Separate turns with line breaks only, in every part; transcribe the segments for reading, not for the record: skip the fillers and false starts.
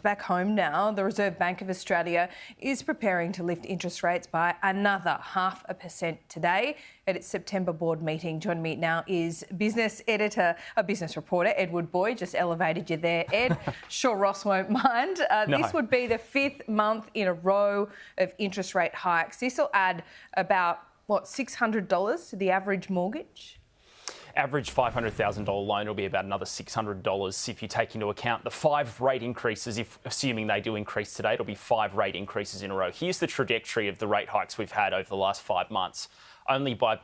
Back home now, the Reserve Bank of Australia is preparing to lift interest rates by another 0.5% today at its September board meeting. Joining me now is business reporter, Edward Boyd. Just elevated you there, Ed. Sure Ross won't mind.
No.
This would be the fifth month in a row of interest rate hikes. This will add about, $600 to the average mortgage?
Average $500,000 loan will be about another $600 if you take into account the 5 rate increases. If assuming they do increase today, it'll be 5 rate increases in a row. Here's the trajectory of the rate hikes we've had over the last 5 months. Only by,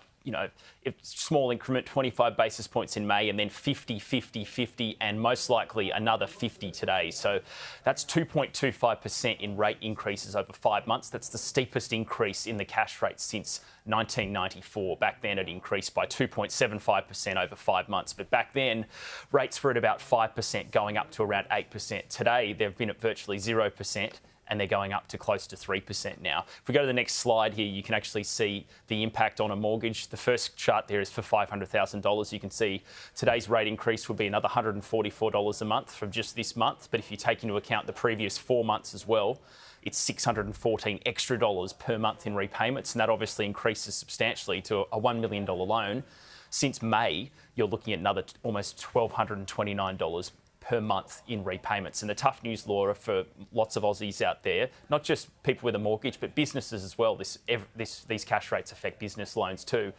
small increment, 25 basis points in May, and then 50, 50, 50, and most likely another 50 today. So that's 2.25% in rate increases over 5 months. That's the steepest increase in the cash rate since 1994. Back then it increased by 2.75% over 5 months. But back then rates were at about 5% going up to around 8%. Today they've been at virtually 0%. And they're going up to close to 3% now. If we go to the next slide here, you can actually see the impact on a mortgage. The first chart there is for $500,000. You can see today's rate increase would be another $144 a month from just this month. But if you take into account the previous 4 months as well, it's $614 extra per month in repayments. And that obviously increases substantially to a $1 million loan. Since May, you're looking at another almost $1,229 per month in repayments. And the tough news, Laura, for lots of Aussies out there, not just people with a mortgage, but businesses as well. These cash rates affect business loans too.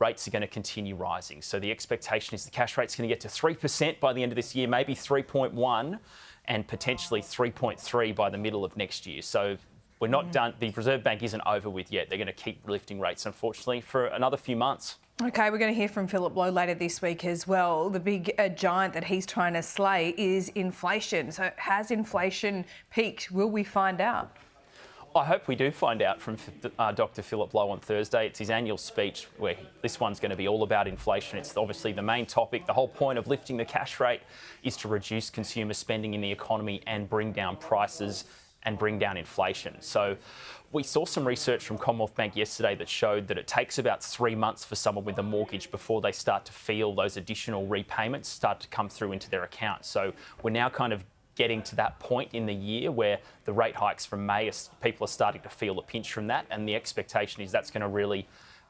Rates are going to continue rising. So the expectation is the cash rate's going to get to 3% by the end of this year, maybe 3.1, and potentially 3.3 by the middle of next year. So we're not done. The Reserve Bank isn't over with yet. They're going to keep lifting rates, unfortunately, for another few months.
OK, we're going to hear from Philip Lowe later this week as well. The big giant that he's trying to slay is inflation. So has inflation peaked? Will we find out?
I hope we do find out from Dr. Philip Lowe on Thursday. It's his annual speech where this one's going to be all about inflation. It's obviously the main topic. The whole point of lifting the cash rate is to reduce consumer spending in the economy and bring down prices and bring down inflation. So we saw some research from Commonwealth Bank yesterday that showed that it takes about 3 months for someone with a mortgage before they start to feel those additional repayments start to come through into their account. So we're now kind of getting to that point in the year where the rate hikes from May, people are starting to feel the pinch from that, and the expectation is that's going to really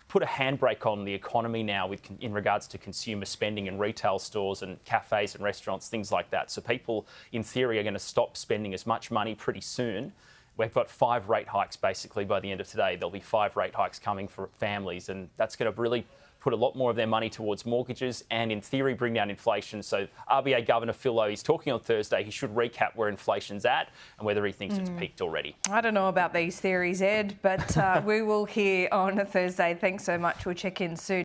put a handbrake on the economy now in regards to consumer spending in retail stores and cafes and restaurants, things like that. So people, in theory, are going to stop spending as much money pretty soon. We've got 5 rate hikes basically by the end of today. There'll be 5 rate hikes coming for families, and that's going to really put a lot more of their money towards mortgages and, in theory, bring down inflation. So RBA Governor Phil Lowe, he's talking on Thursday. He should recap where inflation's at and whether he thinks it's peaked already.
I don't know about these theories, Ed, but we will hear on a Thursday. Thanks so much. We'll check in soon.